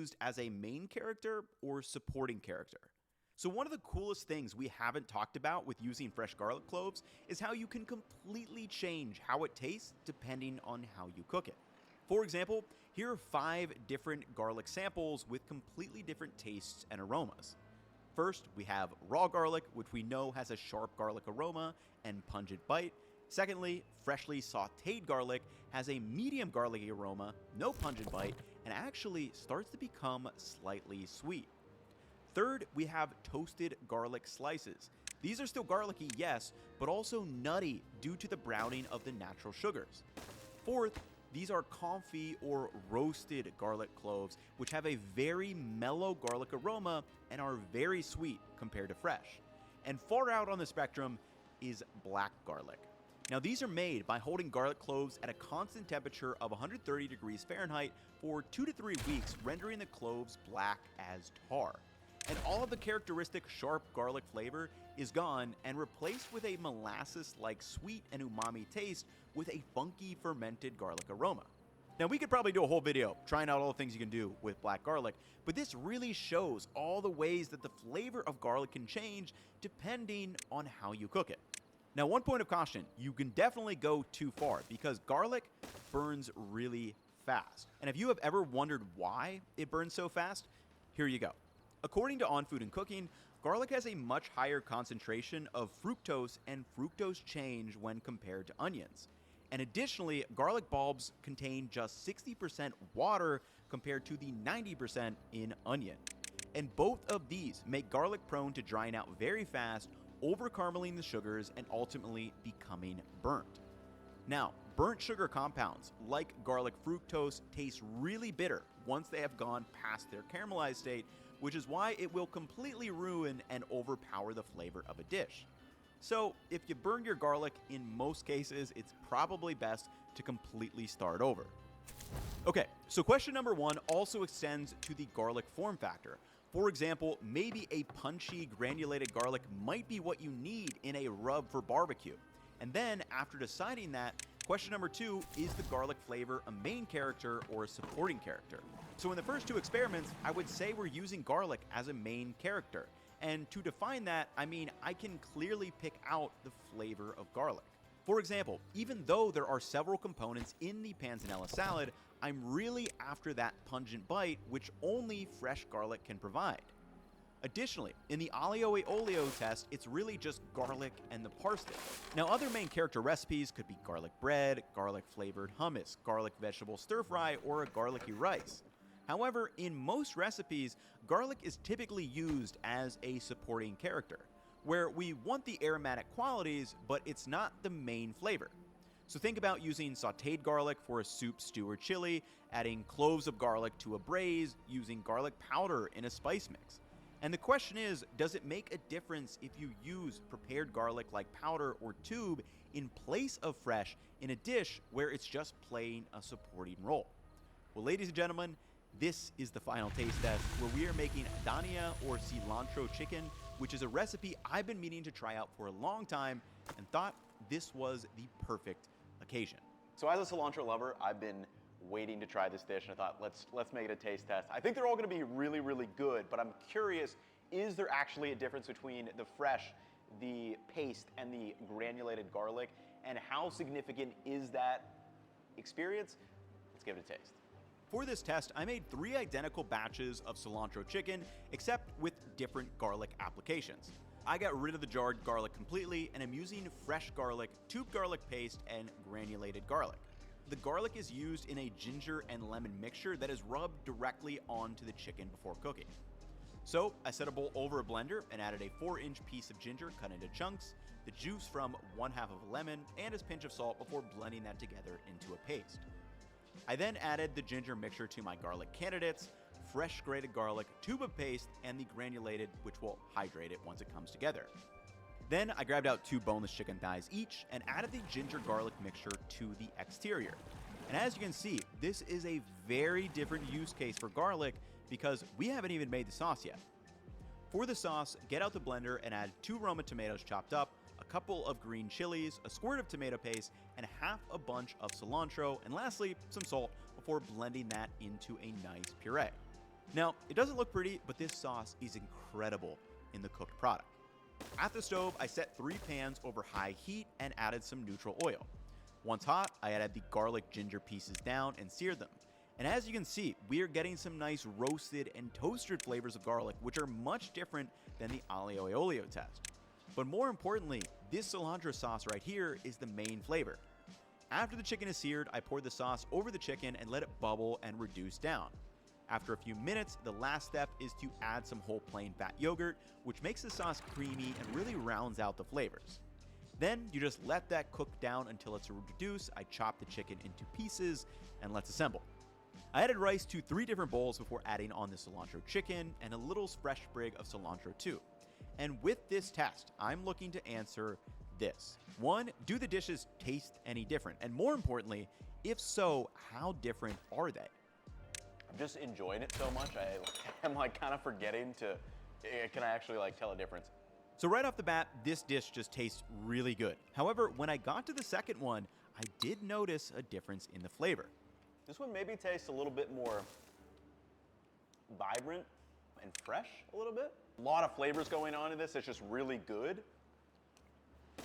used as a main character or supporting character. So one of the coolest things we haven't talked about with using fresh garlic cloves is how you can completely change how it tastes depending on how you cook it. For example, here are 5 different garlic samples with completely different tastes and aromas. First, we have raw garlic, which we know has a sharp garlic aroma and pungent bite. Secondly, freshly sauteed garlic has a medium garlicky aroma, no pungent bite, and actually starts to become slightly sweet. Third, we have toasted garlic slices. These are still garlicky, yes, but also nutty due to the browning of the natural sugars. Fourth, these are confit or roasted garlic cloves, which have a very mellow garlic aroma and are very sweet compared to fresh. And far out on the spectrum is black garlic. Now, these are made by holding garlic cloves at a constant temperature of 130 degrees Fahrenheit for 2 to 3 weeks, rendering the cloves black as tar. And all of the characteristic sharp garlic flavor is gone and replaced with a molasses-like sweet and umami taste with a funky fermented garlic aroma. Now, we could probably do a whole video trying out all the things you can do with black garlic, but this really shows all the ways that the flavor of garlic can change depending on how you cook it. Now, one point of caution, you can definitely go too far because garlic burns really fast. And if you have ever wondered why it burns so fast, here you go. According to On Food and Cooking, garlic has a much higher concentration of fructose and fructose change when compared to onions. And additionally, garlic bulbs contain just 60% water compared to the 90% in onion. And both of these make garlic prone to drying out very fast, over-caramelizing the sugars and ultimately becoming burnt. Now, burnt sugar compounds like garlic fructose taste really bitter once they have gone past their caramelized state, which is why it will completely ruin and overpower the flavor of a dish. So, if you burn your garlic, in most cases, it's probably best to completely start over. Okay, so question number 1 also extends to the garlic form factor. For example, maybe a punchy granulated garlic might be what you need in a rub for barbecue. And then, after deciding that, question number 2, is the garlic flavor a main character or a supporting character? So in the first 2 experiments, I would say we're using garlic as a main character. And to define that, I mean, I can clearly pick out the flavor of garlic. For example, even though there are several components in the panzanella salad, I'm really after that pungent bite, which only fresh garlic can provide. Additionally, in the aglio e olio test, it's really just garlic and the parsley. Now, other main character recipes could be garlic bread, garlic flavored hummus, garlic vegetable stir fry, or a garlicky rice. However, in most recipes, garlic is typically used as a supporting character, where we want the aromatic qualities, but it's not the main flavor. So think about using sauteed garlic for a soup, stew, or chili, adding cloves of garlic to a braise, using garlic powder in a spice mix. And the question is, does it make a difference if you use prepared garlic like powder or tube in place of fresh in a dish where it's just playing a supporting role? Well, ladies and gentlemen, this is the final taste test where we are making dania or cilantro chicken, which is a recipe I've been meaning to try out for a long time and thought this was the perfect occasion. So as a cilantro lover, I've been waiting to try this dish and I thought, let's make it a taste test. I think they're all gonna be really, really good, but I'm curious, is there actually a difference between the fresh, the paste, and the granulated garlic? And how significant is that experience? Let's give it a taste. For this test, I made 3 identical batches of cilantro chicken, except with different garlic applications. I got rid of the jarred garlic completely, and I'm using fresh garlic, tube garlic paste, and granulated garlic. The garlic is used in a ginger and lemon mixture that is rubbed directly onto the chicken before cooking. So I set a bowl over a blender and added a 4-inch piece of ginger cut into chunks, the juice from 1/2 of a lemon, and a pinch of salt before blending that together into a paste. I then added the ginger mixture to my garlic candidates, fresh grated garlic, tube of paste, and the granulated, which will hydrate it once it comes together. Then I grabbed out 2 boneless chicken thighs each and added the ginger garlic mixture to the exterior. And as you can see, this is a very different use case for garlic because we haven't even made the sauce yet. For the sauce, get out the blender and add 2 Roma tomatoes chopped up, a couple of green chilies, a squirt of tomato paste, and half a bunch of cilantro, and lastly, some salt before blending that into a nice puree. Now, it doesn't look pretty, but this sauce is incredible in the cooked product. At the stove, I set 3 pans over high heat and added some neutral oil. Once hot, I added the garlic ginger pieces down and seared them. And as you can see, we are getting some nice roasted and toasted flavors of garlic, which are much different than the aglio e olio test. But more importantly, this cilantro sauce right here is the main flavor. After the chicken is seared, I poured the sauce over the chicken and let it bubble and reduce down. After a few minutes, the last step is to add some whole plain fat yogurt, which makes the sauce creamy and really rounds out the flavors. Then you just let that cook down until it's reduced. I chop the chicken into pieces and let's assemble. I added rice to 3 different bowls before adding on the cilantro chicken and a little fresh sprig of cilantro too. And with this test, I'm looking to answer this. 1, do the dishes taste any different? And more importantly, if so, how different are they? I'm just enjoying it so much. I'm like kind of forgetting to, can I actually like tell a difference? So right off the bat, this dish just tastes really good. However, when I got to the second one, I did notice a difference in the flavor. This one maybe tastes a little bit more vibrant and fresh a little bit. A lot of flavors going on in this. It's just really good.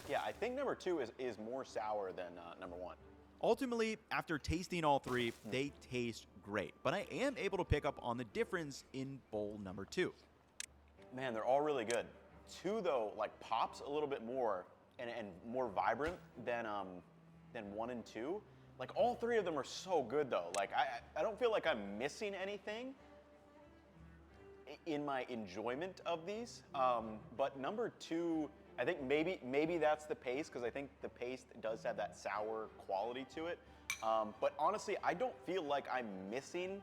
Yeah, I think number 2 is more sour than number 1. Ultimately, after tasting all 3, they taste great, but I am able to pick up on the difference in bowl number 2. Man, they're all really good. 2 though, like pops a little bit more and more vibrant than 1 and 2. Like all 3 of them are so good though. Like I don't feel like I'm missing anything in my enjoyment of these. But number 2, I think maybe that's the paste, because I think the paste does have that sour quality to it. But honestly, I don't feel like I'm missing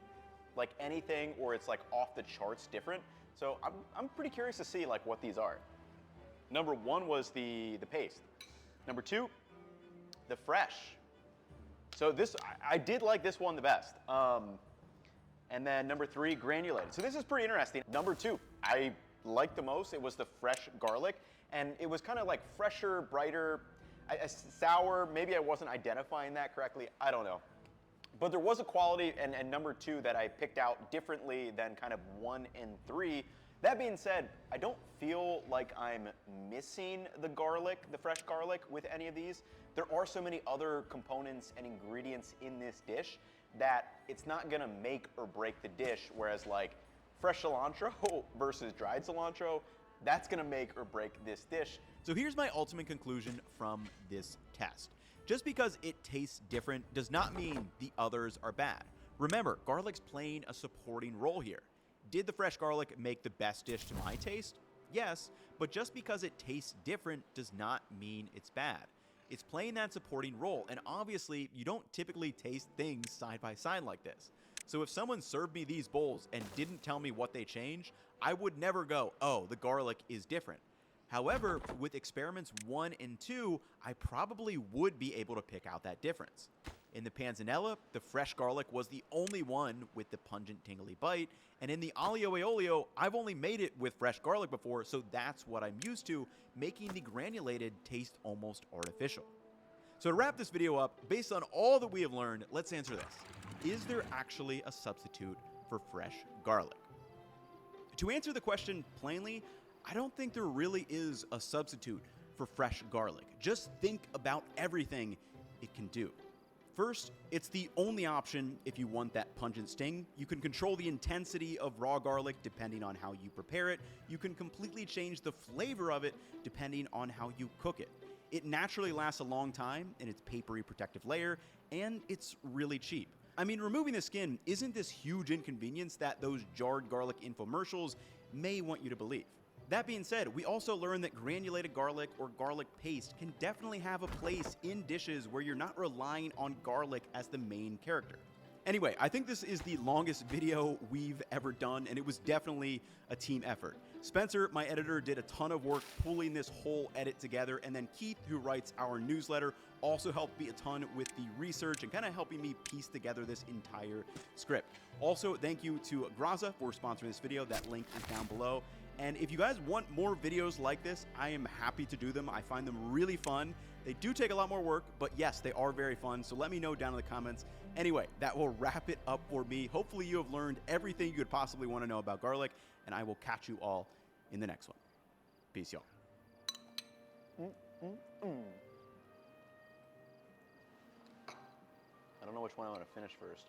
like anything or it's like off the charts different. So I'm pretty curious to see like what these are. Number 1 was the paste. Number 2, the fresh. So this, I did like this one the best. And then number 3, granulated. So this is pretty interesting. Number 2, I liked the most. It was the fresh garlic. And it was kind of like fresher, brighter, sour. Maybe I wasn't identifying that correctly. I don't know. But there was a quality and number 2 that I picked out differently than kind of 1 and 3. That being said, I don't feel like I'm missing the garlic, the fresh garlic with any of these. There are so many other components and ingredients in this dish that it's not gonna make or break the dish, whereas like fresh cilantro versus dried cilantro, that's gonna make or break this dish. So here's my ultimate conclusion from this test. Just because it tastes different does not mean the others are bad. Remember, garlic's playing a supporting role here. Did the fresh garlic make the best dish to my taste? Yes, but just because it tastes different does not mean it's bad. It's playing that supporting role, and obviously you don't typically taste things side by side like this. So if someone served me these bowls and didn't tell me what they changed, I would never go, oh, the garlic is different. However, with experiments 1 and 2, I probably would be able to pick out that difference. In the panzanella, the fresh garlic was the only one with the pungent tingly bite, and in the aglio e olio, I've only made it with fresh garlic before, so that's what I'm used to, making the granulated taste almost artificial. So to wrap this video up, based on all that we have learned, let's answer this. Is there actually a substitute for fresh garlic? To answer the question plainly, I don't think there really is a substitute for fresh garlic. Just think about everything it can do. First, it's the only option if you want that pungent sting. You can control the intensity of raw garlic depending on how you prepare it. You can completely change the flavor of it depending on how you cook it. It naturally lasts a long time in its papery protective layer, and it's really cheap. I mean, removing the skin isn't this huge inconvenience that those jarred garlic infomercials may want you to believe. That being said, we also learned that granulated garlic or garlic paste can definitely have a place in dishes where you're not relying on garlic as the main character. Anyway, I think this is the longest video we've ever done, and it was definitely a team effort. Spencer, my editor, did a ton of work pulling this whole edit together, and then Keith, who writes our newsletter, also helped me a ton with the research and kind of helping me piece together this entire script. Also, thank you to Graza for sponsoring this video. That link is down below. And if you guys want more videos like this, I am happy to do them. I find them really fun. They do take a lot more work, but yes, they are very fun. So let me know down in the comments. Anyway, that will wrap it up for me. Hopefully you have learned everything you could possibly want to know about garlic, and I will catch you all in the next one. Peace, y'all. I don't know which one I want to finish first.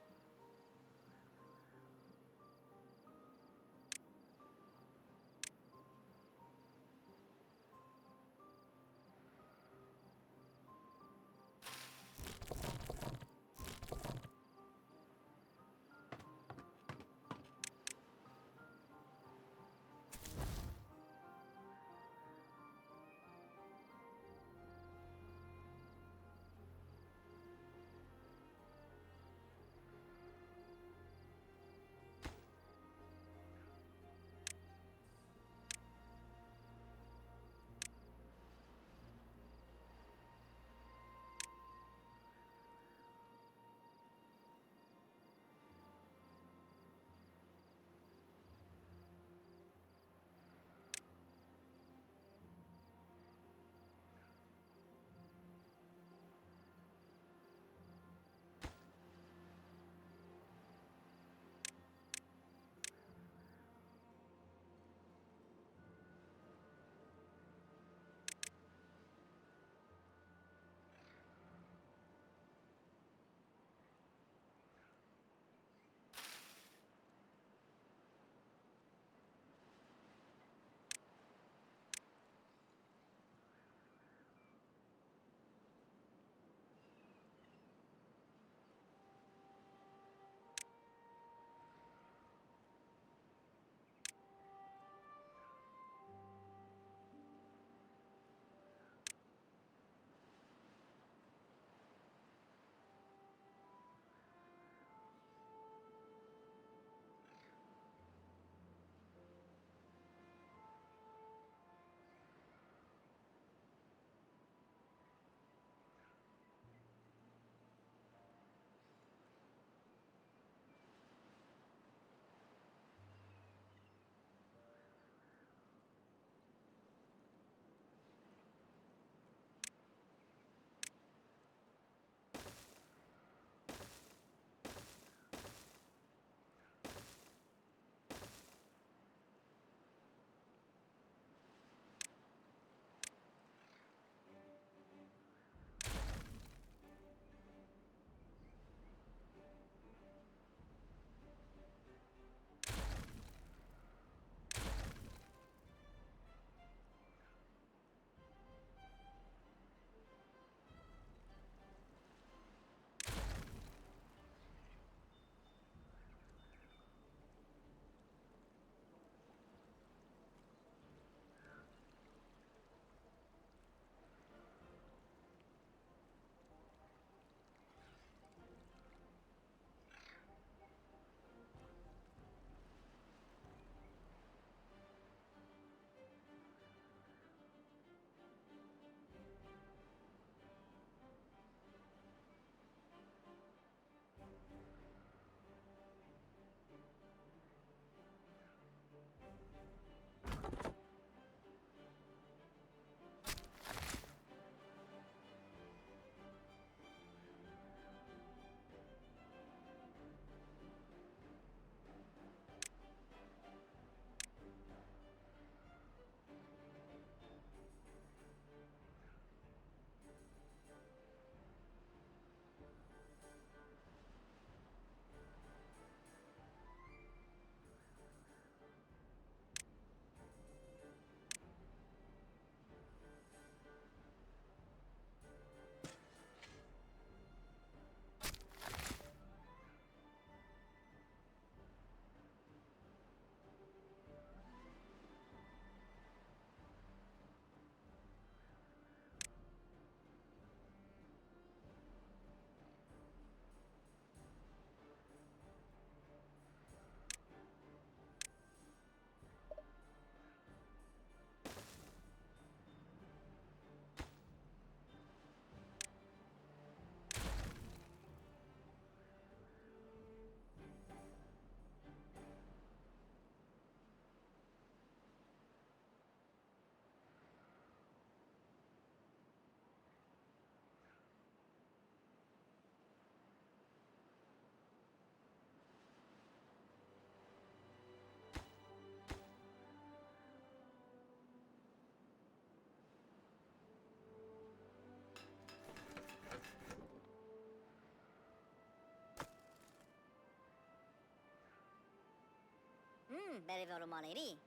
Very money.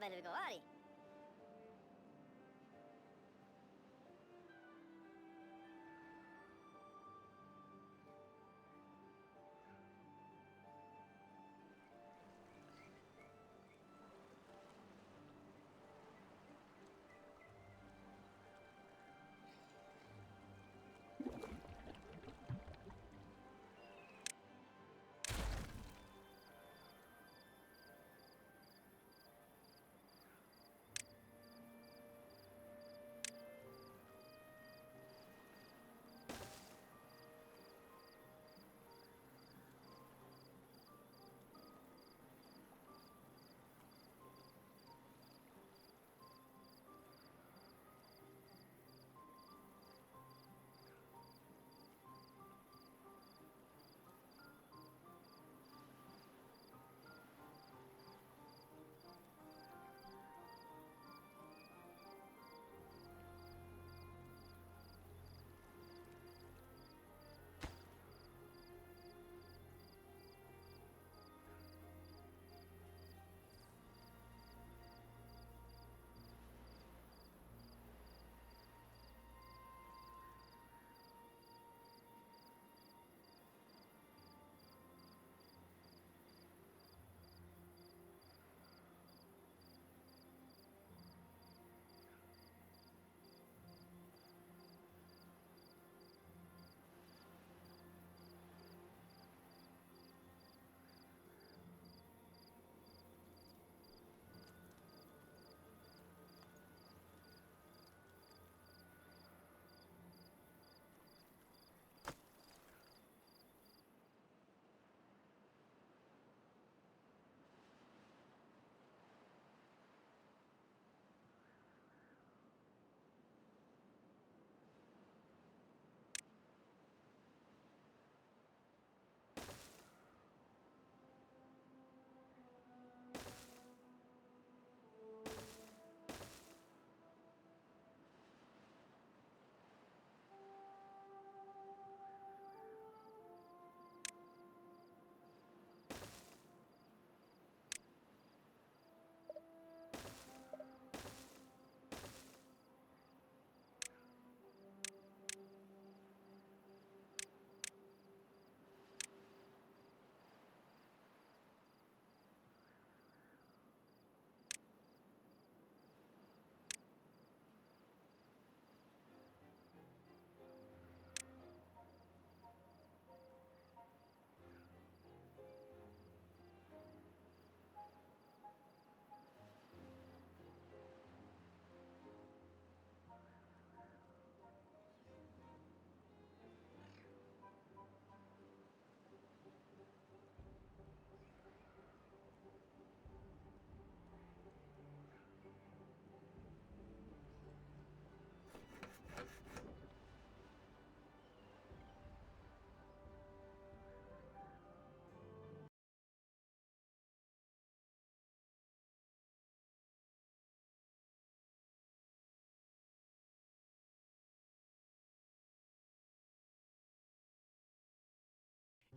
Very go.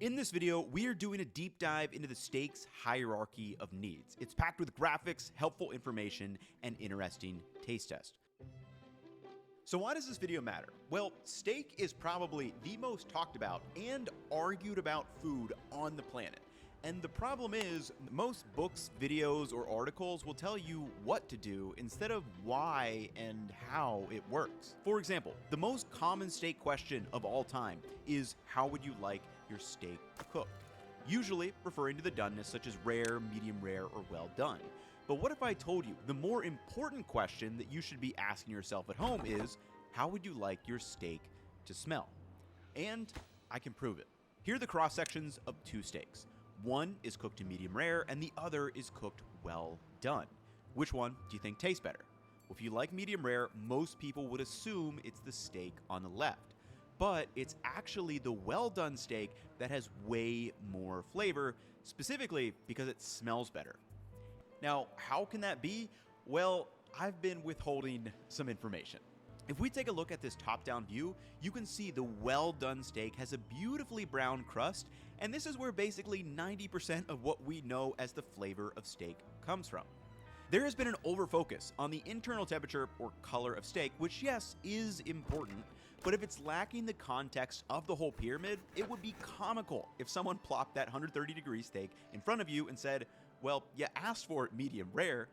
In this video, we are doing a deep dive into the steak's hierarchy of needs. It's packed with graphics, helpful information, and interesting taste test. So why does this video matter? Well, steak is probably the most talked about and argued about food on the planet. And the problem is, most books, videos, or articles will tell you what to do instead of why and how it works. For example, the most common steak question of all time is, how would you like your steak cooked, usually referring to the doneness such as rare, medium rare, or well done. But what if I told you the more important question that you should be asking yourself at home is, how would you like your steak to smell? And I can prove it. Here are the cross sections of two steaks. One is cooked to medium rare and the other is cooked well done. Which one do you think tastes better? Well, if you like medium rare, most people would assume it's the steak on the left. But it's actually the well done steak that has way more flavor, specifically because it smells better. Now, how can that be? Well, I've been withholding some information. If we take a look at this top-down view, you can see the well-done steak has a beautifully brown crust, and this is where basically 90% of what we know as the flavor of steak comes from. There has been an overfocus on the internal temperature or color of steak, which yes, is important, but if it's lacking the context of the whole pyramid, it would be comical if someone plopped that 130-degree steak in front of you and said, well, you asked for it medium rare.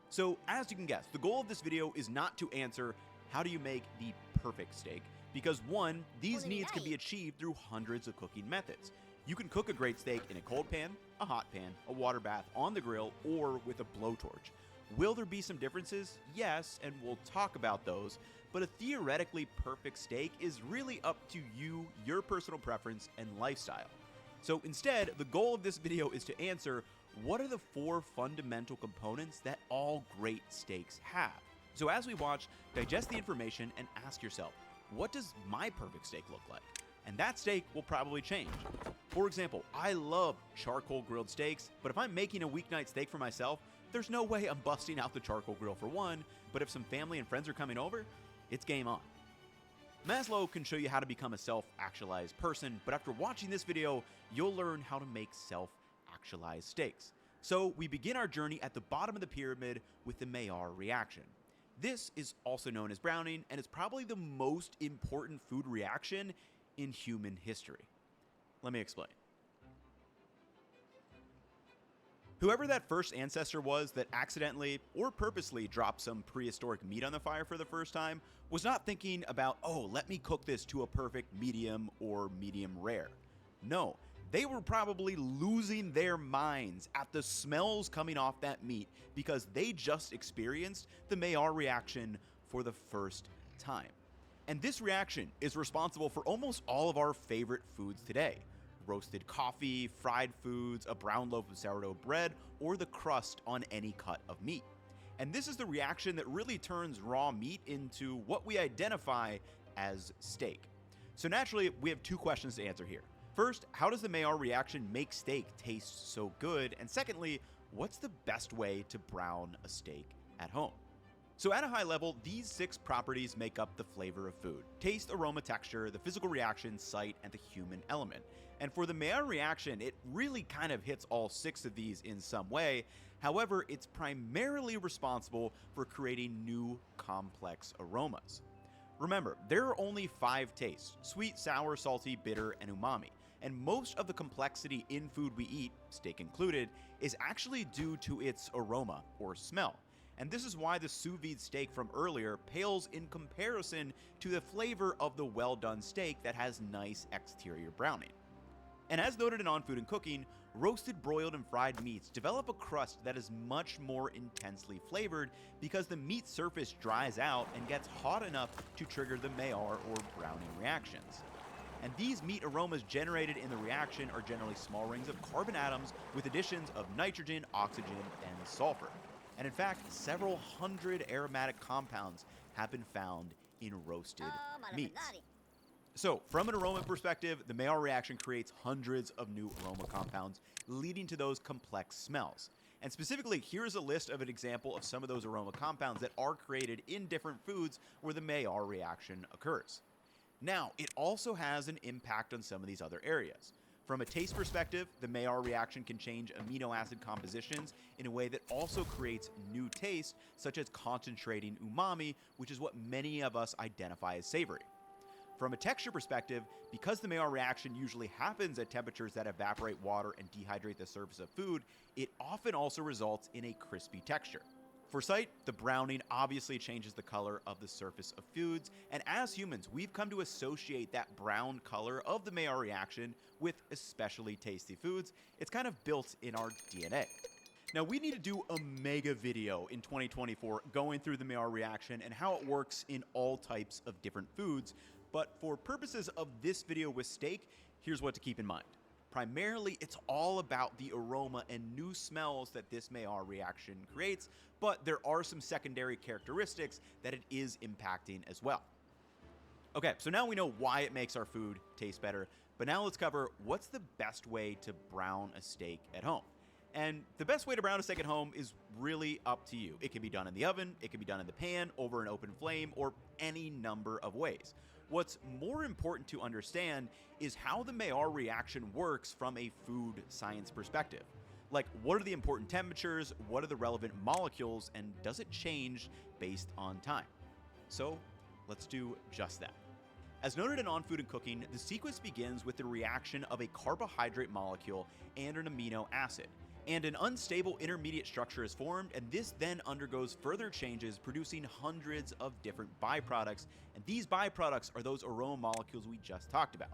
So, as you can guess, the goal of this video is not to answer how do you make the perfect steak, because one, these needs can be achieved through hundreds of cooking methods. You can cook a great steak in a cold pan, a hot pan, a water bath, on the grill, or with a blowtorch. Will there be some differences? Yes, and we'll talk about those, but a theoretically perfect steak is really up to you, your personal preference, and lifestyle. So instead, the goal of this video is to answer, what are the 4 fundamental components that all great steaks have? So as we watch, digest the information and ask yourself, what does my perfect steak look like? And that steak will probably change. For example, I love charcoal grilled steaks, but if I'm making a weeknight steak for myself, there's no way I'm busting out the charcoal grill for one, but if some family and friends are coming over, it's game on. Maslow can show you how to become a self-actualized person, but after watching this video, you'll learn how to make self-actualized steaks. So we begin our journey at the bottom of the pyramid with the Maillard reaction. This is also known as browning, and is probably the most important food reaction in human history. Let me explain. Whoever that first ancestor was that accidentally or purposely dropped some prehistoric meat on the fire for the first time was not thinking about, oh, let me cook this to a perfect medium or medium rare. No, they were probably losing their minds at the smells coming off that meat because they just experienced the Maillard reaction for the first time. And this reaction is responsible for almost all of our favorite foods today. Roasted coffee, fried foods, a brown loaf of sourdough bread, or the crust on any cut of meat. And this is the reaction that really turns raw meat into what we identify as steak. So naturally, we have 2 questions to answer here. First, how does the Maillard reaction make steak taste so good? And secondly, what's the best way to brown a steak at home? So at a high level, these 6 properties make up the flavor of food: taste, aroma, texture, the physical reaction, sight, and the human element. And for the Maillard reaction, it really kind of hits all 6 of these in some way. However, it's primarily responsible for creating new complex aromas. Remember, there are only 5 tastes: sweet, sour, salty, bitter, and umami. And most of the complexity in food we eat, steak included, is actually due to its aroma or smell. And this is why the sous vide steak from earlier pales in comparison to the flavor of the well-done steak that has nice exterior browning. And as noted in On Food and Cooking, roasted, broiled, and fried meats develop a crust that is much more intensely flavored because the meat surface dries out and gets hot enough to trigger the Maillard or browning reactions. And these meat aromas generated in the reaction are generally small rings of carbon atoms with additions of nitrogen, oxygen, and sulfur. And in fact, several hundred aromatic compounds have been found in roasted meats. So, from an aroma perspective, the Maillard reaction creates hundreds of new aroma compounds, leading to those complex smells. And specifically, here's a list of an example of some of those aroma compounds that are created in different foods where the Maillard reaction occurs. Now, it also has an impact on some of these other areas. From a taste perspective, the Maillard reaction can change amino acid compositions in a way that also creates new taste, such as concentrating umami, which is what many of us identify as savory. From a texture perspective, because the Maillard reaction usually happens at temperatures that evaporate water and dehydrate the surface of food, it often also results in a crispy texture. For sight, the browning obviously changes the color of the surface of foods, and as humans, we've come to associate that brown color of the Maillard reaction with especially tasty foods. It's kind of built in our DNA. Now, we need to do a mega video in 2024 going through the Maillard reaction and how it works in all types of different foods, but for purposes of this video with steak, here's what to keep in mind. Primarily, it's all about the aroma and new smells that this Maillard reaction creates, but there are some secondary characteristics that it is impacting as well. Okay, so now we know why it makes our food taste better, but now let's cover what's the best way to brown a steak at home. And the best way to brown a steak at home is really up to you. It can be done in the oven, it can be done in the pan, over an open flame, or any number of ways. What's more important to understand is how the Maillard reaction works from a food science perspective. Like, what are the important temperatures, what are the relevant molecules, and does it change based on time? So, let's do just that. As noted in On Food and Cooking, the sequence begins with the reaction of a carbohydrate molecule and an amino acid. And an unstable intermediate structure is formed, and this then undergoes further changes, producing hundreds of different byproducts, and these byproducts are those aroma molecules we just talked about.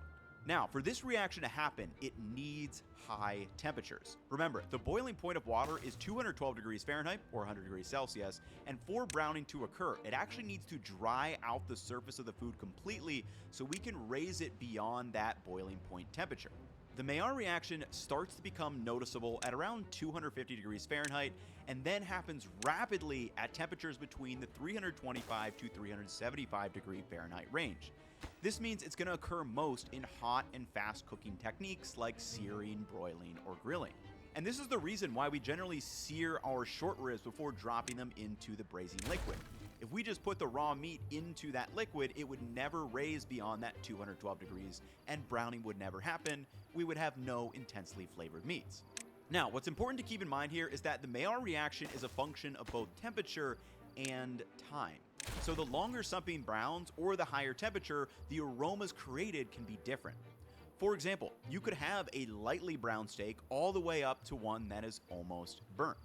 Now, for this reaction to happen, it needs high temperatures. Remember, the boiling point of water is 212 degrees Fahrenheit, or 100 degrees Celsius, and for browning to occur, it actually needs to dry out the surface of the food completely so we can raise it beyond that boiling point temperature. The Maillard reaction starts to become noticeable at around 250 degrees Fahrenheit and then happens rapidly at temperatures between the 325 to 375 degree Fahrenheit range. This means it's going to occur most in hot and fast cooking techniques like searing, broiling, or grilling. And this is the reason why we generally sear our short ribs before dropping them into the braising liquid. If we just put the raw meat into that liquid, it would never raise beyond that 212 degrees, and browning would never happen. We would have no intensely flavored meats. Now, what's important to keep in mind here is that the Maillard reaction is a function of both temperature and time. So the longer something browns or the higher temperature, the aromas created can be different. For example, you could have a lightly browned steak all the way up to one that is almost burnt.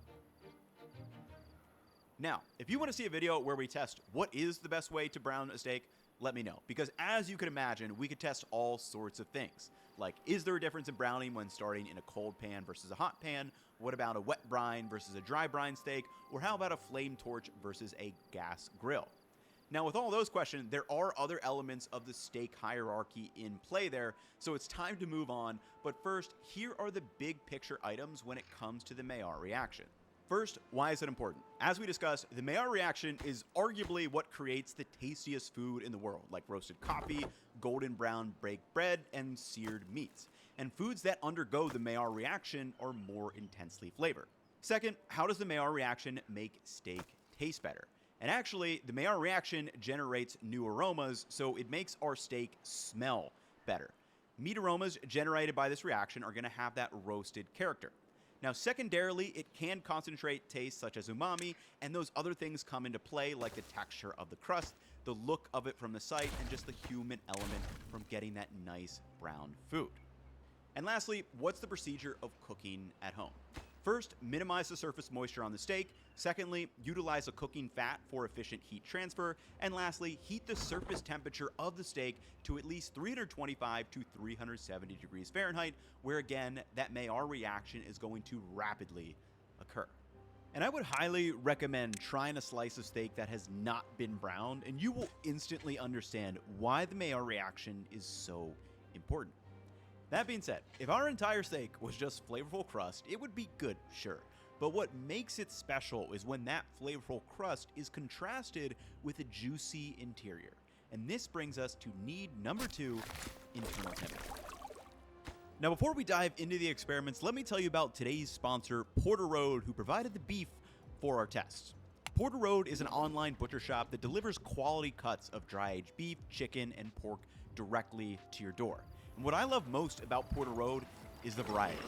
Now, if you want to see a video where we test what is the best way to brown a steak, let me know. Because as you can imagine, we could test all sorts of things. Like, is there a difference in browning when starting in a cold pan versus a hot pan? What about a wet brine versus a dry brine steak? Or how about a flame torch versus a gas grill? Now, with all those questions, there are other elements of the steak hierarchy in play there, so it's time to move on. But first, here are the big picture items when it comes to the Maillard reaction. First, why is it important? As we discussed, the Maillard reaction is arguably what creates the tastiest food in the world, like roasted coffee, golden brown baked bread, and seared meats. And foods that undergo the Maillard reaction are more intensely flavored. Second, how does the Maillard reaction make steak taste better? And actually, the Maillard reaction generates new aromas, so it makes our steak smell better. Meat aromas generated by this reaction are going to have that roasted character. Now, secondarily, it can concentrate tastes such as umami, and those other things come into play, like the texture of the crust, the look of it from the sight, and just the human element from getting that nice brown food. And lastly, what's the procedure of cooking at home? First, minimize the surface moisture on the steak. Secondly, utilize a cooking fat for efficient heat transfer. And lastly, heat the surface temperature of the steak to at least 325 to 370 degrees Fahrenheit, where again, that Maillard reaction is going to rapidly occur. And I would highly recommend trying a slice of steak that has not been browned, and you will instantly understand why the Maillard reaction is so important. That being said, if our entire steak was just flavorful crust, it would be good, sure. But what makes it special is when that flavorful crust is contrasted with a juicy interior. And this brings us to need number 2, internal temperature. Now, before we dive into the experiments, let me tell you about today's sponsor, Porter Road, who provided the beef for our tests. Porter Road is an online butcher shop that delivers quality cuts of dry-aged beef, chicken, and pork directly to your door. And what I love most about Porter Road is the variety.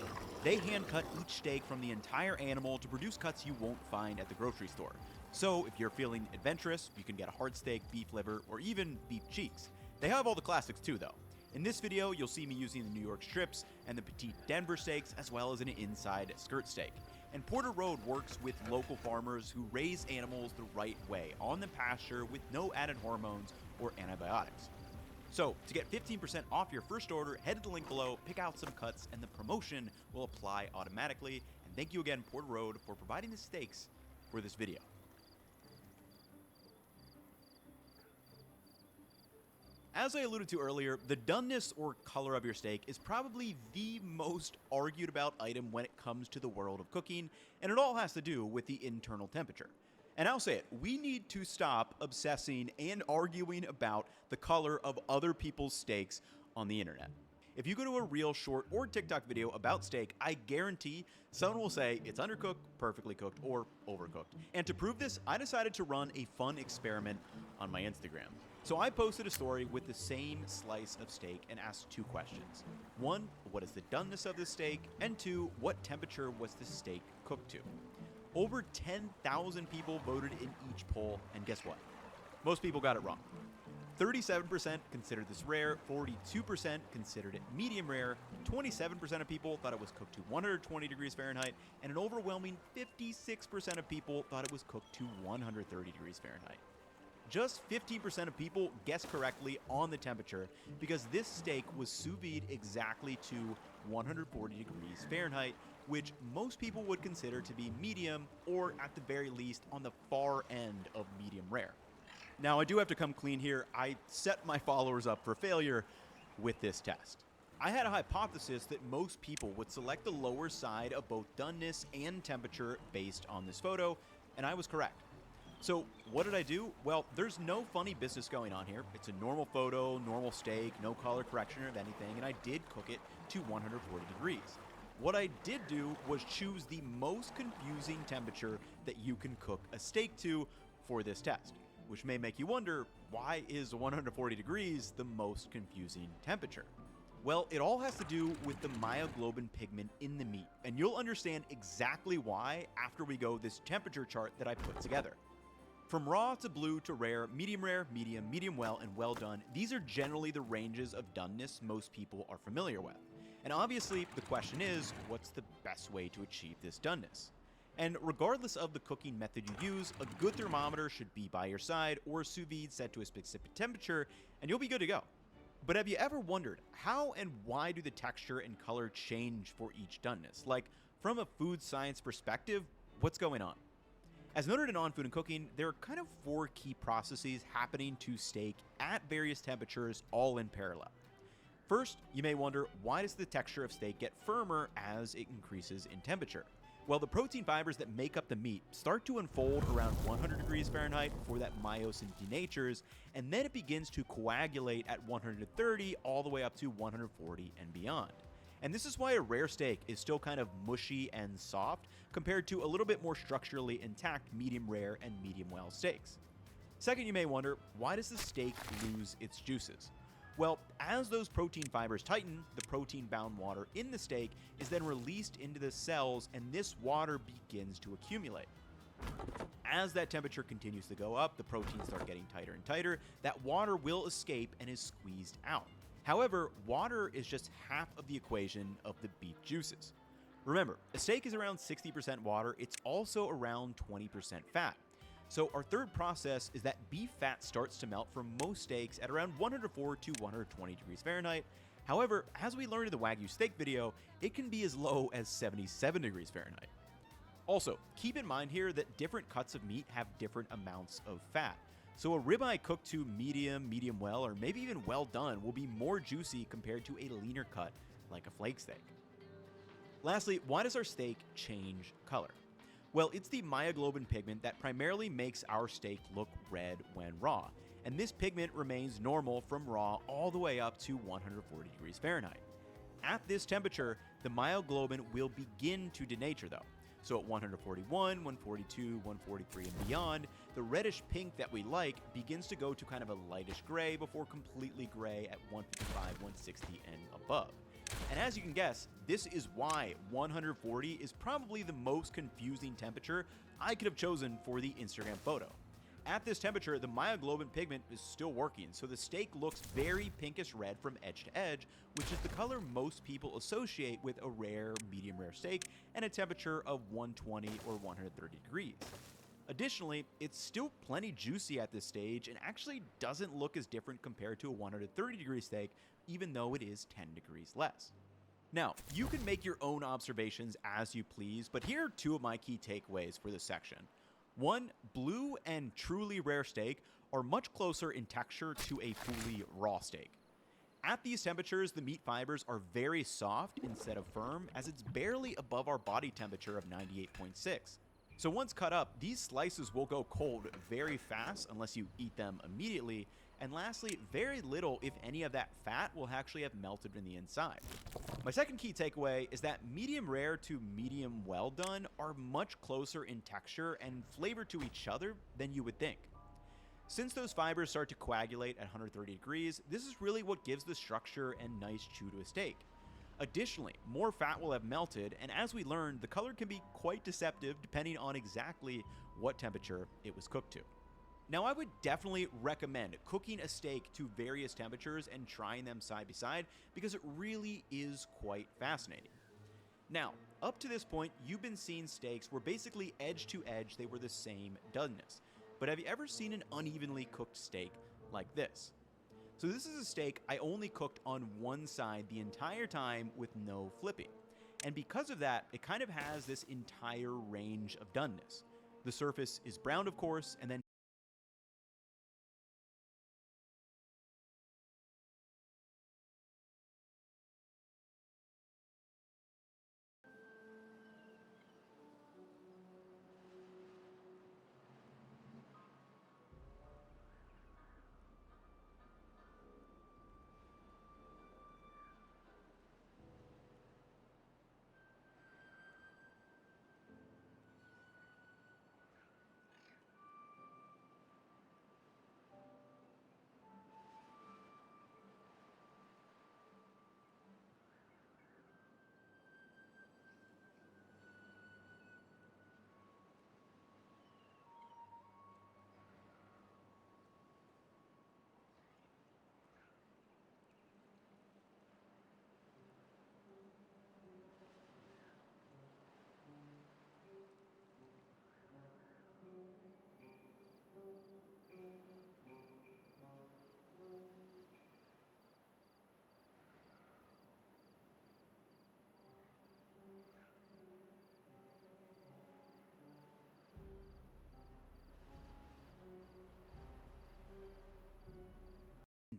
They hand cut each steak from the entire animal to produce cuts you won't find at the grocery store. So if you're feeling adventurous, you can get a hard steak, beef liver, or even beef cheeks. They have all the classics too, though. In this video, you'll see me using the New York strips and the petite Denver steaks, as well as an inside skirt steak. And Porter Road works with local farmers who raise animals the right way, on the pasture with no added hormones or antibiotics. So, to get 15% off your first order, head to the link below, pick out some cuts, and the promotion will apply automatically. And thank you again, Porter Road, for providing the steaks for this video. As I alluded to earlier, the doneness or color of your steak is probably the most argued about item when it comes to the world of cooking, and it all has to do with the internal temperature. And I'll say it, we need to stop obsessing and arguing about the color of other people's steaks on the internet. If you go to a reel, short, or TikTok video about steak, I guarantee someone will say it's undercooked, perfectly cooked, or overcooked. And to prove this, I decided to run a fun experiment on my Instagram. So I posted a story with the same slice of steak and asked two questions. One, what is the doneness of the steak? And two, what temperature was the steak cooked to? Over 10,000 people voted in each poll, and guess what? Most people got it wrong. 37% considered this rare, 42% considered it medium rare, 27% of people thought it was cooked to 120 degrees Fahrenheit, and an overwhelming 56% of people thought it was cooked to 130 degrees Fahrenheit. Just 15% of people guessed correctly on the temperature because this steak was sous vide exactly to 140 degrees Fahrenheit, which most people would consider to be medium or at the very least on the far end of medium rare. Now, I do have to come clean here. I set my followers up for failure with this test. I had a hypothesis that most people would select the lower side of both doneness and temperature based on this photo, and I was correct. So what did I do? Well, there's no funny business going on here. It's a normal photo, normal steak, no color correction of anything, and I did cook it to 140 degrees. What I did do was choose the most confusing temperature that you can cook a steak to for this test, which may make you wonder, why is 140 degrees the most confusing temperature? Well, it all has to do with the myoglobin pigment in the meat, and you'll understand exactly why after we go this temperature chart that I put together. From raw to blue to rare, medium, medium well, and well done, these are generally the ranges of doneness most people are familiar with. And obviously, the question is, what's the best way to achieve this doneness? And regardless of the cooking method you use, a good thermometer should be by your side or a sous vide set to a specific temperature, and you'll be good to go. But have you ever wondered how and why do the texture and color change for each doneness? Like, from a food science perspective, what's going on? As noted in On Food and Cooking, there are kind of 4 key processes happening to steak at various temperatures, all in parallel. First, you may wonder, why does the texture of steak get firmer as it increases in temperature? Well, the protein fibers that make up the meat start to unfold around 100 degrees Fahrenheit before that myosin denatures, and then it begins to coagulate at 130 all the way up to 140 and beyond. And this is why a rare steak is still kind of mushy and soft compared to a little bit more structurally intact medium rare and medium well steaks. Second, you may wonder, why does the steak lose its juices? Well, as those protein fibers tighten, the protein-bound water in the steak is then released into the cells, and this water begins to accumulate. As that temperature continues to go up, the proteins start getting tighter and tighter. That water will escape and is squeezed out. However, water is just half of the equation of the beef juices. Remember, a steak is around 60% water. It's also around 20% fat. So our third process is that beef fat starts to melt for most steaks at around 104 to 120 degrees Fahrenheit. However, as we learned in the Wagyu steak video, it can be as low as 77 degrees Fahrenheit. Also, keep in mind here that different cuts of meat have different amounts of fat. So a ribeye cooked to medium, medium well, or maybe even well done will be more juicy compared to a leaner cut like a flake steak. Lastly, why does our steak change color? Well, it's the myoglobin pigment that primarily makes our steak look red when raw, and this pigment remains normal from raw all the way up to 140 degrees Fahrenheit. At this temperature, the myoglobin will begin to denature though. So at 141, 142, 143, and beyond, the reddish pink that we like begins to go to kind of a lightish gray before completely gray at 155, 160, and above. And as you can guess, this is why 140 is probably the most confusing temperature I could have chosen for the Instagram photo. At this temperature, the myoglobin pigment is still working, so the steak looks very pinkish red from edge to edge, which is the color most people associate with a rare, medium rare steak at a temperature of 120 or 130 degrees. Additionally, it's still plenty juicy at this stage and actually doesn't look as different compared to a 130 degree steak, even though it is 10 degrees less. Now, you can make your own observations as you please, but here are two of my key takeaways for this section. One, blue and truly rare steak are much closer in texture to a fully raw steak. At these temperatures, the meat fibers are very soft instead of firm, as it's barely above our body temperature of 98.6. So once cut up, these slices will go cold very fast unless you eat them immediately, and lastly, very little, if any, of that fat will actually have melted in the inside. My second key takeaway is that medium rare to medium well done are much closer in texture and flavor to each other than you would think. Since those fibers start to coagulate at 130 degrees, this is really what gives the structure and nice chew to a steak. Additionally, more fat will have melted, and as we learned, the color can be quite deceptive depending on exactly what temperature it was cooked to. Now, I would definitely recommend cooking a steak to various temperatures and trying them side by side because it really is quite fascinating. Now, up to this point, you've been seeing steaks where basically edge to edge they were the same doneness. But have you ever seen an unevenly cooked steak like this? So this is a steak I only cooked on one side the entire time with no flipping. And because of that, it kind of has this entire range of doneness. The surface is browned, of course, and then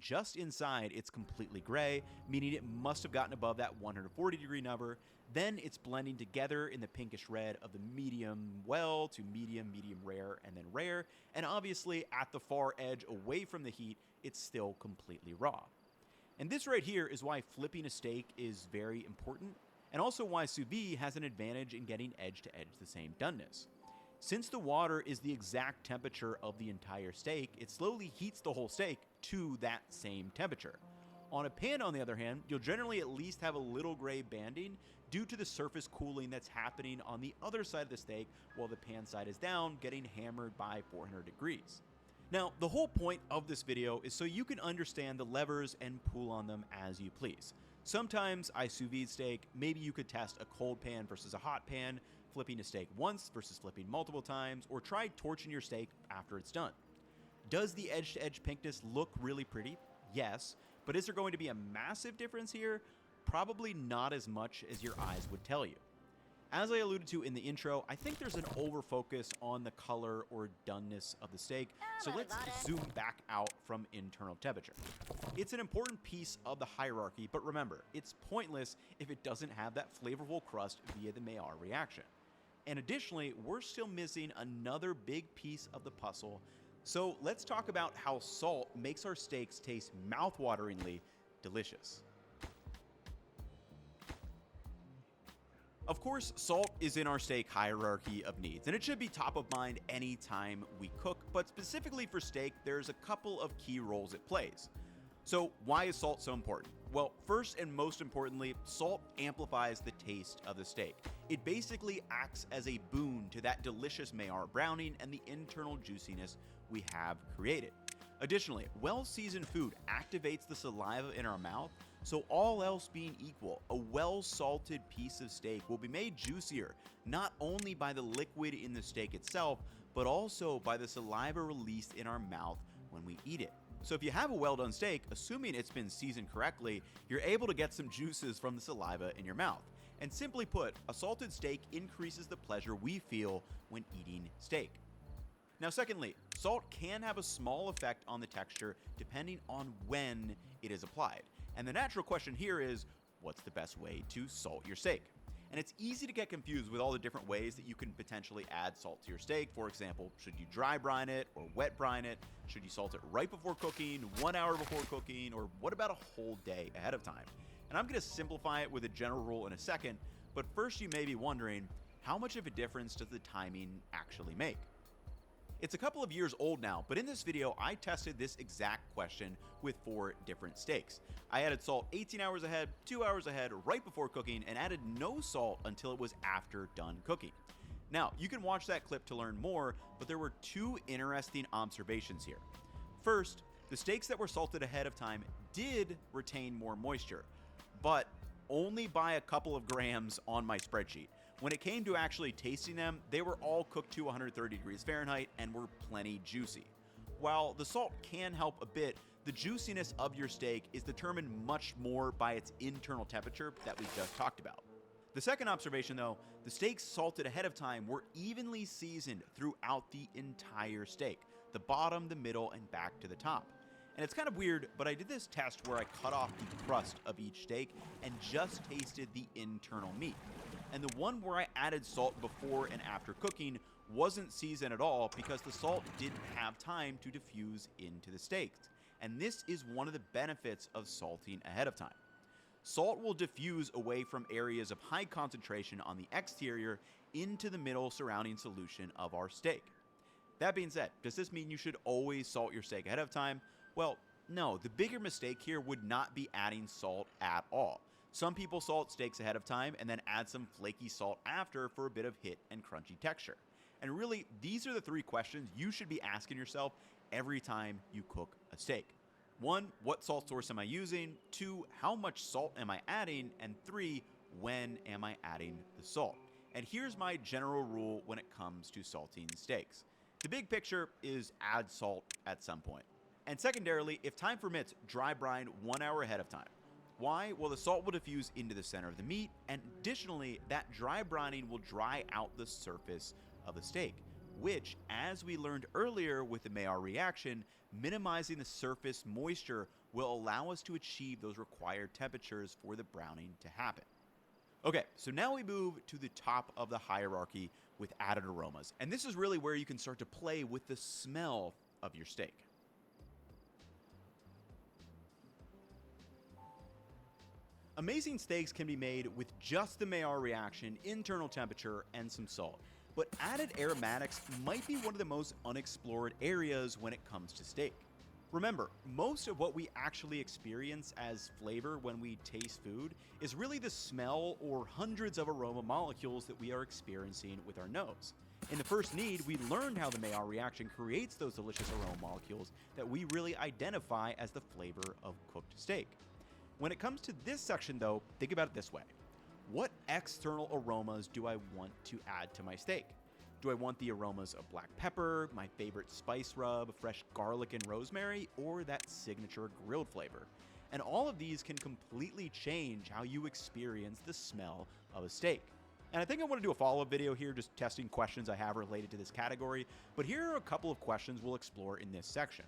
just inside it's completely gray, meaning it must have gotten above that 140 degree number. Then it's blending together in the pinkish red of the medium well to medium, medium rare, and then rare. And obviously at the far edge away from the heat, it's still completely raw. And this right here is why flipping a steak is very important, and also why sous vide has an advantage in getting edge to edge the same doneness. Since the water is the exact temperature of the entire steak, it slowly heats the whole steak to that same temperature. On a pan, on the other hand, you'll generally at least have a little gray banding due to the surface cooling that's happening on the other side of the steak while the pan side is down, getting hammered by 400 degrees. Now, the whole point of this video is so you can understand the levers and pull on them as you please. Sometimes I sous vide steak, maybe you could test a cold pan versus a hot pan, flipping a steak once versus flipping multiple times, or try torching your steak after it's done. Does the edge-to-edge pinkness look really pretty? Yes, but is there going to be a massive difference here? Probably not as much as your eyes would tell you. As I alluded to in the intro, I think there's an overfocus on the color or doneness of the steak, so let's zoom back out from internal temperature. It's an important piece of the hierarchy, but remember, it's pointless if it doesn't have that flavorful crust via the Maillard reaction. And additionally, we're still missing another big piece of the puzzle. So let's talk about how salt makes our steaks taste mouthwateringly delicious. Of course, salt is in our steak hierarchy of needs, and it should be top of mind anytime we cook, but specifically for steak, there's a couple of key roles it plays. So why is salt so important? Well, first and most importantly, salt amplifies the taste of the steak. It basically acts as a boon to that delicious Maillard browning and the internal juiciness we have created. Additionally, well-seasoned food activates the saliva in our mouth, so all else being equal, a well-salted piece of steak will be made juicier, not only by the liquid in the steak itself, but also by the saliva released in our mouth when we eat it. So if you have a well-done steak, assuming it's been seasoned correctly, you're able to get some juices from the saliva in your mouth. And simply put, a salted steak increases the pleasure we feel when eating steak. Now secondly, salt can have a small effect on the texture depending on when it is applied. And the natural question here is, what's the best way to salt your steak? And it's easy to get confused with all the different ways that you can potentially add salt to your steak. For example, should you dry brine it or wet brine it? Should you salt it right before cooking, 1 hour before cooking, or what about a whole day ahead of time? And I'm going to simplify it with a general rule in a second, but first you may be wondering, how much of a difference does the timing actually make? It's a couple of years old now, but in this video, I tested this exact question with 4 different steaks. I added salt 18 hours ahead, 2 hours ahead, right before cooking, and added no salt until it was after done cooking. Now, you can watch that clip to learn more, but there were 2 interesting observations here. First, the steaks that were salted ahead of time did retain more moisture, but only by a couple of grams on my spreadsheet. When it came to actually tasting them, they were all cooked to 130 degrees Fahrenheit and were plenty juicy. While the salt can help a bit, the juiciness of your steak is determined much more by its internal temperature that we just talked about. The second observation though, the steaks salted ahead of time were evenly seasoned throughout the entire steak, the bottom, the middle, and back to the top. And it's kind of weird, but I did this test where I cut off the crust of each steak and just tasted the internal meat. And the one where I added salt before and after cooking wasn't seasoned at all because the salt didn't have time to diffuse into the steaks. And this is one of the benefits of salting ahead of time. Salt will diffuse away from areas of high concentration on the exterior into the middle surrounding solution of our steak. That being said, does this mean you should always salt your steak ahead of time? Well, no, the bigger mistake here would not be adding salt at all. Some people salt steaks ahead of time and then add some flaky salt after for a bit of hit and crunchy texture. And really, these are the 3 questions you should be asking yourself every time you cook a steak. 1, what salt source am I using? 2, how much salt am I adding? And 3, when am I adding the salt? And here's my general rule when it comes to salting steaks. The big picture is add salt at some point. And secondarily, if time permits, dry brine 1 hour ahead of time. Why? Well, the salt will diffuse into the center of the meat, and additionally, that dry brining will dry out the surface of the steak, which, as we learned earlier with the Maillard reaction, minimizing the surface moisture will allow us to achieve those required temperatures for the browning to happen. Okay, so now we move to the top of the hierarchy with added aromas, and this is really where you can start to play with the smell of your steak. Amazing steaks can be made with just the Maillard reaction, internal temperature, and some salt. But added aromatics might be one of the most unexplored areas when it comes to steak. Remember, most of what we actually experience as flavor when we taste food is really the smell or hundreds of aroma molecules that we are experiencing with our nose. In the first need, we learned how the Maillard reaction creates those delicious aroma molecules that we really identify as the flavor of cooked steak. When it comes to this section though, think about it this way. What external aromas do I want to add to my steak? Do I want the aromas of black pepper, my favorite spice rub, fresh garlic and rosemary, or that signature grilled flavor? And all of these can completely change how you experience the smell of a steak. And I think I want to do a follow-up video here just testing questions I have related to this category, but here are a couple of questions we'll explore in this section.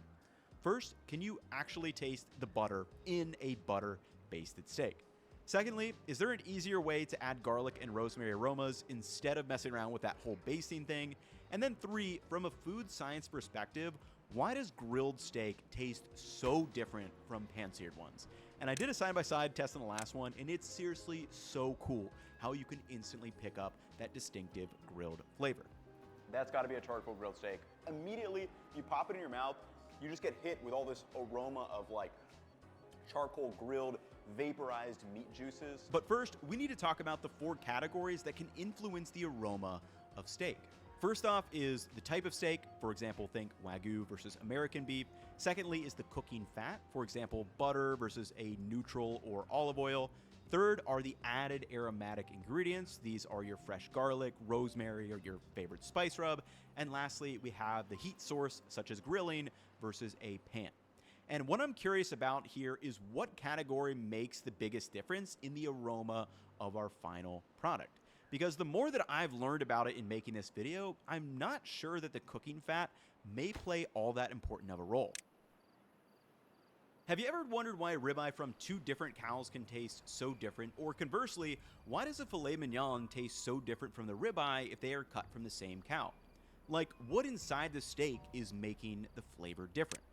First, can you actually taste the butter in a butter-basted steak? Secondly, is there an easier way to add garlic and rosemary aromas instead of messing around with that whole basting thing? And then 3, from a food science perspective, why does grilled steak taste so different from pan-seared ones? And I did a side-by-side test on the last one, and it's seriously so cool how you can instantly pick up that distinctive grilled flavor. That's got to be a charcoal grilled steak. Immediately, you pop it in your mouth, you just get hit with all this aroma of like charcoal grilled vaporized meat juices. But first, we need to talk about the 4 categories that can influence the aroma of steak. First off is the type of steak, for example, think Wagyu versus American beef. Secondly is the cooking fat, for example, butter versus a neutral or olive oil. Third are the added aromatic ingredients. These are your fresh garlic, rosemary, or your favorite spice rub. And lastly, we have the heat source, such as grilling versus a pan. And what I'm curious about here is what category makes the biggest difference in the aroma of our final product. Because the more that I've learned about it in making this video, I'm not sure that the cooking fat may play all that important of a role. Have you ever wondered why a ribeye from 2 different cows can taste so different? Or conversely, why does a filet mignon taste so different from the ribeye if they are cut from the same cow? Like, what inside the steak is making the flavor different?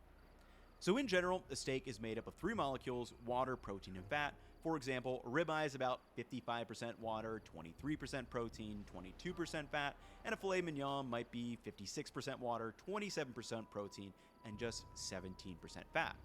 So in general, a steak is made up of 3 molecules: water, protein, and fat. For example, a ribeye is about 55% water, 23% protein, 22% fat, and a filet mignon might be 56% water, 27% protein, and just 17% fat.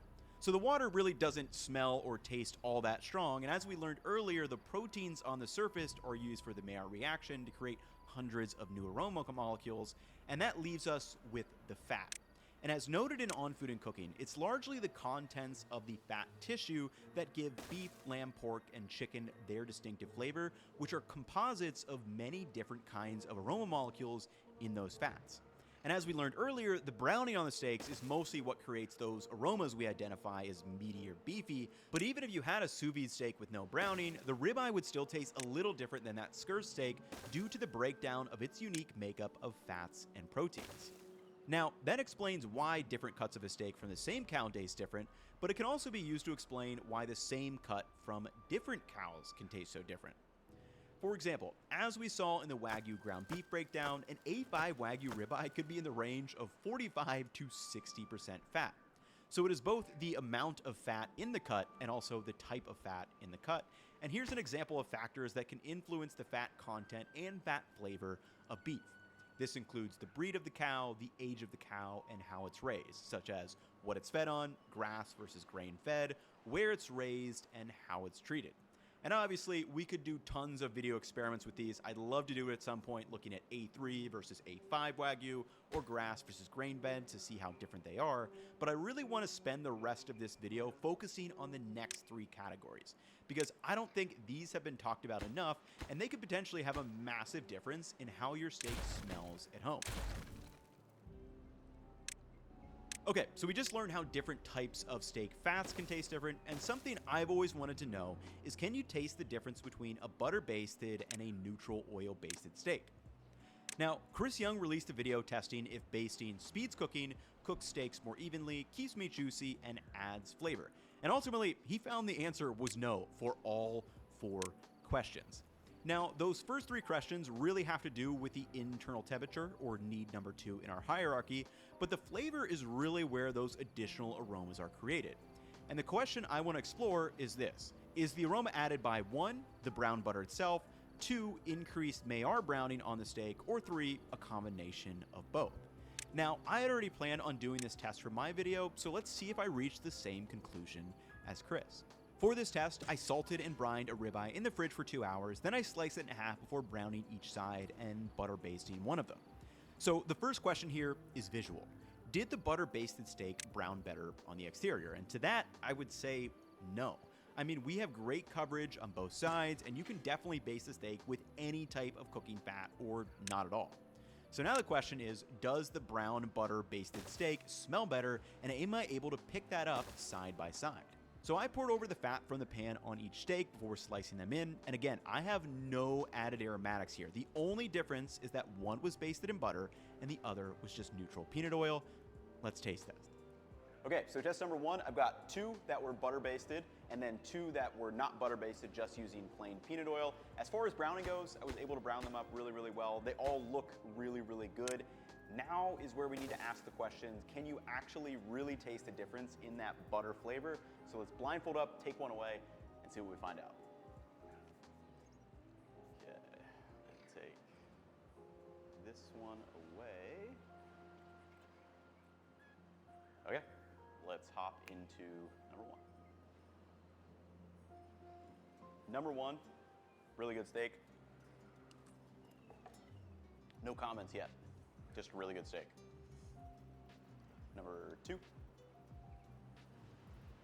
So the water really doesn't smell or taste all that strong, and as we learned earlier, the proteins on the surface are used for the Maillard reaction to create hundreds of new aroma molecules, and that leaves us with the fat. And as noted in On Food and Cooking, it's largely the contents of the fat tissue that give beef, lamb, pork, and chicken their distinctive flavor, which are composites of many different kinds of aroma molecules in those fats. And as we learned earlier, the browning on the steaks is mostly what creates those aromas we identify as meaty or beefy. But even if you had a sous vide steak with no browning, the ribeye would still taste a little different than that skirt steak due to the breakdown of its unique makeup of fats and proteins. Now, that explains why different cuts of a steak from the same cow taste different, but it can also be used to explain why the same cut from different cows can taste so different. For example, as we saw in the Wagyu ground beef breakdown, an A5 Wagyu ribeye could be in the range of 45 to 60% fat. So it is both the amount of fat in the cut and also the type of fat in the cut. And here's an example of factors that can influence the fat content and fat flavor of beef. This includes the breed of the cow, the age of the cow, and how it's raised, such as what it's fed on, grass versus grain-fed, where it's raised, and how it's treated. And obviously, we could do tons of video experiments with these. I'd love to do it at some point, looking at A3 versus A5 Wagyu, or grass versus grain-fed to see how different they are. But I really want to spend the rest of this video focusing on the next 3 categories, because I don't think these have been talked about enough, and they could potentially have a massive difference in how your steak smells at home. Okay, so we just learned how different types of steak fats can taste different, and something I've always wanted to know is, can you taste the difference between a butter-basted and a neutral oil-basted steak? Now, Chris Young released a video testing if basting speeds cooking, cooks steaks more evenly, keeps meat juicy, and adds flavor. And ultimately, he found the answer was no for all 4 questions. Now, those first 3 questions really have to do with the internal temperature, or need number 2 in our hierarchy, but the flavor is really where those additional aromas are created. And the question I want to explore is this: is the aroma added by 1, the brown butter itself, 2, increased Maillard browning on the steak, or 3, a combination of both? Now, I had already planned on doing this test for my video, so let's see if I reach the same conclusion as Chris. For this test, I salted and brined a ribeye in the fridge for 2 hours, then I sliced it in half before browning each side and butter basting one of them. So the first question here is visual. Did the butter basted steak brown better on the exterior? And to that, I would say no. I mean, we have great coverage on both sides, and you can definitely baste the steak with any type of cooking fat or not at all. So now the question is, does the brown butter basted steak smell better, and am I able to pick that up side by side? So I poured over the fat from the pan on each steak before slicing them in, and again, I have no added aromatics here. The only difference is that one was basted in butter and the other was just neutral peanut oil. Let's taste test. Okay, so test number 1, I've got 2 that were butter basted and then 2 that were not butter basted, just using plain peanut oil. As far as browning goes, I was able to brown them up really, really well. They all look really, really good. Now is where we need to ask the questions, can you actually really taste the difference in that butter flavor? So let's blindfold up, take one away, and see what we find out. Okay, let's take this one away. Okay, let's hop into number 1. Number one, really good steak. No comments yet, just really good steak. Number two,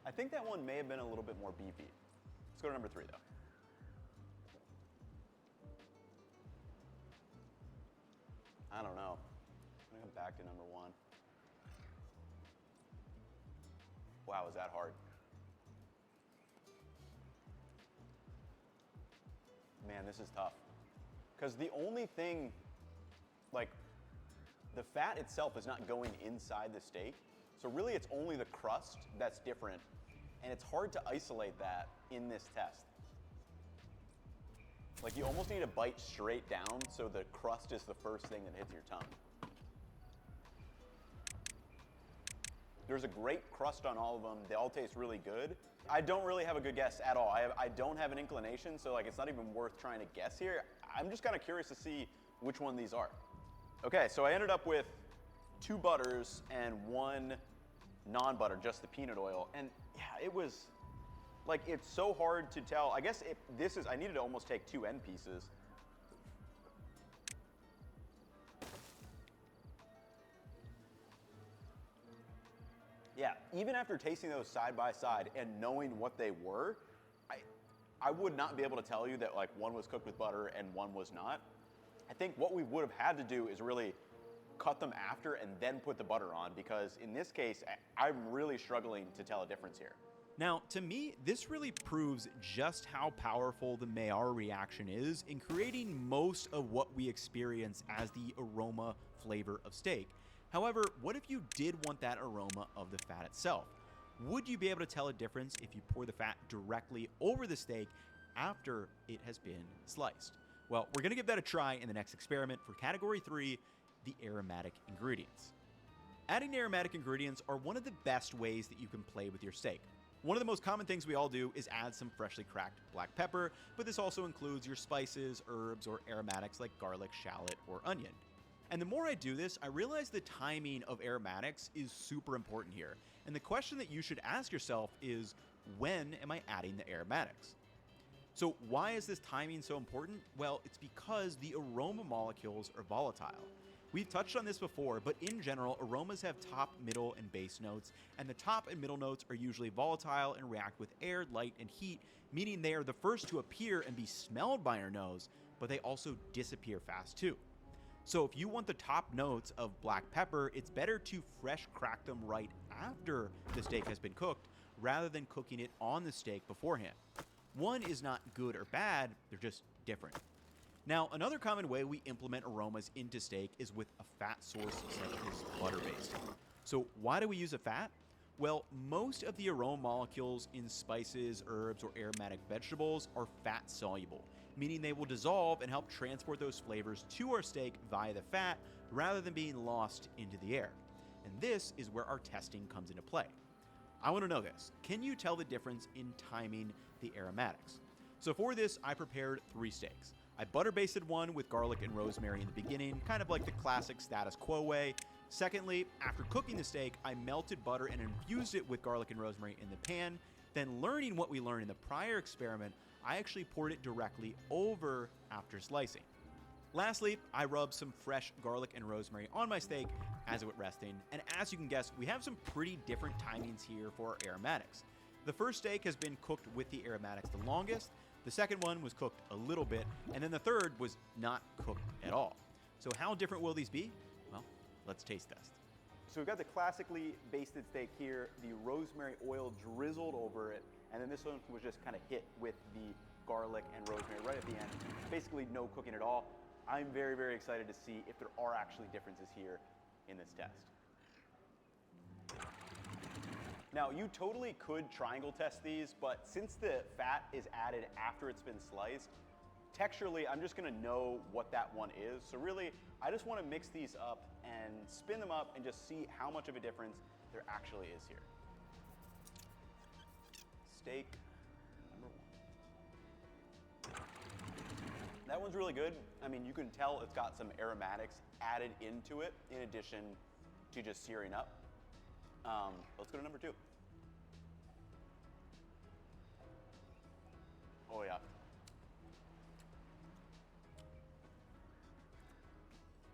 I think that one may have been a little bit more beefy. Let's go to number three though. I don't know. I'm gonna come back to number one. Wow, is that hard? Man, this is tough. Because the only thing, like, the fat itself is not going inside the steak. So really it's only the crust that's different. And it's hard to isolate that in this test. Like, you almost need to bite straight down so the crust is the first thing that hits your tongue. There's a great crust on all of them. They all taste really good. I don't really have a good guess at all. I don't have an inclination, so like it's not even worth trying to guess here. I'm just kind of curious to see which one these are. Okay, so I ended up with 2 butters and 1 non-butter, just the peanut oil. And yeah, it was, like, it's so hard to tell. I guess I needed to almost take 2 end pieces. Yeah, even after tasting those side by side and knowing what they were, I would not be able to tell you that like one was cooked with butter and one was not. I think what we would have had to do is really cut them after and then put the butter on, because in this case, I'm really struggling to tell a difference here. Now, to me, this really proves just how powerful the Maillard reaction is in creating most of what we experience as the aroma flavor of steak. However, what if you did want that aroma of the fat itself? Would you be able to tell a difference if you pour the fat directly over the steak after it has been sliced? Well, we're gonna give that a try in the next experiment for category 3, the aromatic ingredients. Adding aromatic ingredients are one of the best ways that you can play with your steak. One of the most common things we all do is add some freshly cracked black pepper, but this also includes your spices, herbs, or aromatics like garlic, shallot, or onion. And the more I do this, I realize the timing of aromatics is super important here. And the question that you should ask yourself is, when am I adding the aromatics? So why is this timing so important? Well, it's because the aroma molecules are volatile. We've touched on this before, but in general, aromas have top, middle, and base notes, and the top and middle notes are usually volatile and react with air, light, and heat, meaning they are the first to appear and be smelled by our nose, but they also disappear fast too. So if you want the top notes of black pepper, it's better to fresh crack them right after the steak has been cooked, rather than cooking it on the steak beforehand. One is not good or bad, they're just different. Now, another common way we implement aromas into steak is with a fat source such as butter-based. So why do we use a fat? Well, most of the aroma molecules in spices, herbs, or aromatic vegetables are fat soluble, meaning they will dissolve and help transport those flavors to our steak via the fat rather than being lost into the air. And this is where our testing comes into play. I want to know this. Can you tell the difference in timing the aromatics? So for this, I prepared 3 steaks. I butter-basted one with garlic and rosemary in the beginning, kind of like the classic status quo way. Secondly, after cooking the steak, I melted butter and infused it with garlic and rosemary in the pan. Then, learning what we learned in the prior experiment, I actually poured it directly over after slicing. Lastly, I rubbed some fresh garlic and rosemary on my steak as it went resting, and as you can guess, we have some pretty different timings here for our aromatics. The first steak has been cooked with the aromatics the longest, the second one was cooked a little bit, and then the third was not cooked at all. So how different will these be? Well, let's taste test. So we've got the classically basted steak here, the rosemary oil drizzled over it, and then this one was just kind of hit with the garlic and rosemary right at the end. Basically no cooking at all. I'm very, very excited to see if there are actually differences here in this test. Now, you totally could triangle test these, but since the fat is added after it's been sliced, texturally, I'm just gonna know what that one is. So really, I just wanna mix these up and spin them up and just see how much of a difference there actually is here. Steak number 1. That one's really good. I mean, you can tell it's got some aromatics added into it in addition to just searing up. Let's go to number 2. Oh yeah,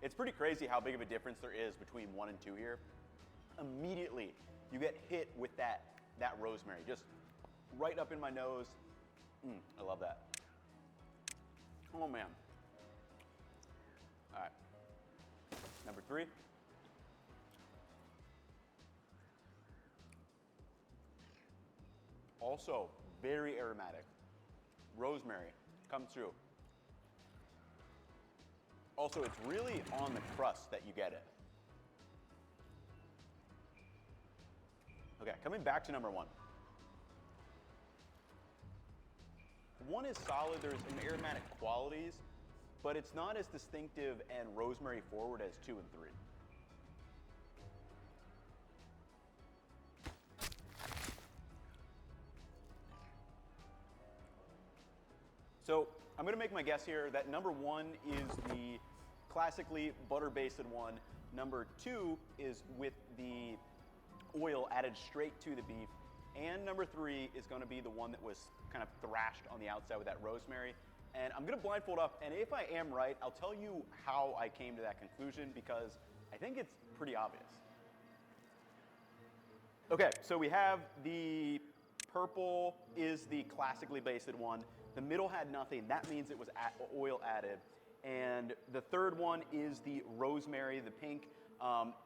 It's pretty crazy how big of a difference there is between 1 and 2 here. Immediately, you get hit with that rosemary, just right up in my nose. I love that. Oh man. All right, number 3. Also, very aromatic. Rosemary comes through. Also, it's really on the crust that you get it. Okay, coming back to number 1. 1 is solid, there's some aromatic qualities, but it's not as distinctive and rosemary forward as 2 and 3. So I'm gonna make my guess here that number 1 is the classically butter-basted one. Number 2 is with the oil added straight to the beef. And number 3 is gonna be the one that was kind of thrashed on the outside with that rosemary. And I'm gonna blindfold up, and if I am right, I'll tell you how I came to that conclusion because I think it's pretty obvious. Okay, so we have the purple is the classically basted one. The middle had nothing. That means it was oil added. And the third one is the rosemary, the pink.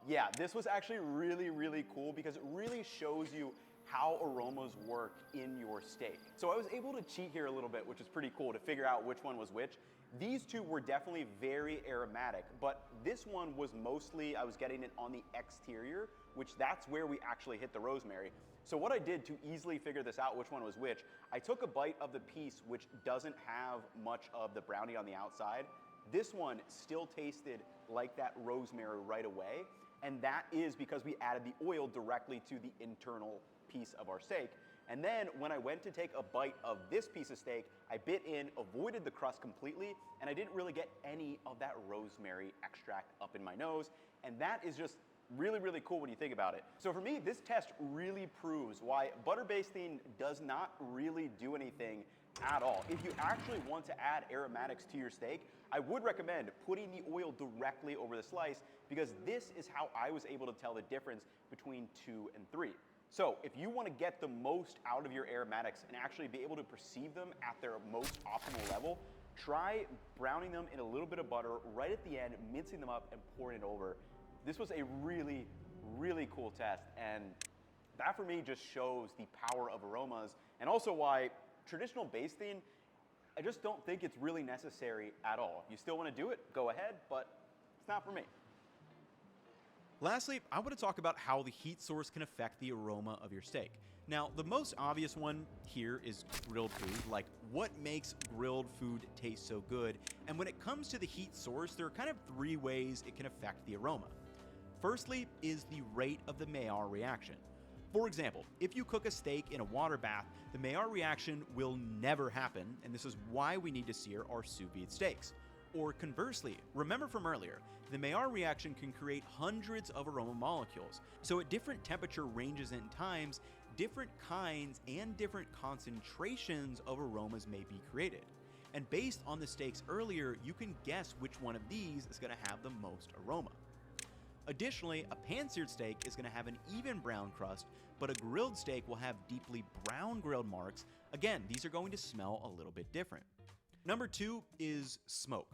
Yeah, this was actually really, really cool because it really shows you how aromas work in your steak. So I was able to cheat here a little bit, which is pretty cool, to figure out which one was which. These two were definitely very aromatic, but this one was mostly, I was getting it on the exterior, which that's where we actually hit the rosemary. So what I did to easily figure this out, which one was which, I took a bite of the piece which doesn't have much of the brownie on the outside. This one still tasted like that rosemary right away, and that is because we added the oil directly to the internal piece of our steak. And then when I went to take a bite of this piece of steak, I bit in, avoided the crust completely, and I didn't really get any of that rosemary extract up in my nose. And that is just really, really cool when you think about it. So for me, this test really proves why butter basting does not really do anything at all. If you actually want to add aromatics to your steak, I would recommend putting the oil directly over the slice because this is how I was able to tell the difference between 2 and 3. So if you want to get the most out of your aromatics and actually be able to perceive them at their most optimal level, try browning them in a little bit of butter right at the end, mincing them up and pouring it over. This was a really, really cool test, and that for me just shows the power of aromas and also why traditional basting, I just don't think it's really necessary at all. You still want to do it, go ahead, but it's not for me. Lastly, I want to talk about how the heat source can affect the aroma of your steak. Now, the most obvious one here is grilled food, like what makes grilled food taste so good. And when it comes to the heat source, there are kind of 3 ways it can affect the aroma. Firstly is the rate of the Maillard reaction. For example, if you cook a steak in a water bath, the Maillard reaction will never happen, and this is why we need to sear our sous vide steaks. Or conversely, remember from earlier, the Maillard reaction can create hundreds of aroma molecules. So at different temperature ranges and times, different kinds and different concentrations of aromas may be created. And based on the steaks earlier, you can guess which one of these is going to have the most aroma. Additionally, a pan-seared steak is going to have an even brown crust, but a grilled steak will have deeply brown grilled marks. Again, these are going to smell a little bit different. Number 2 is smoke.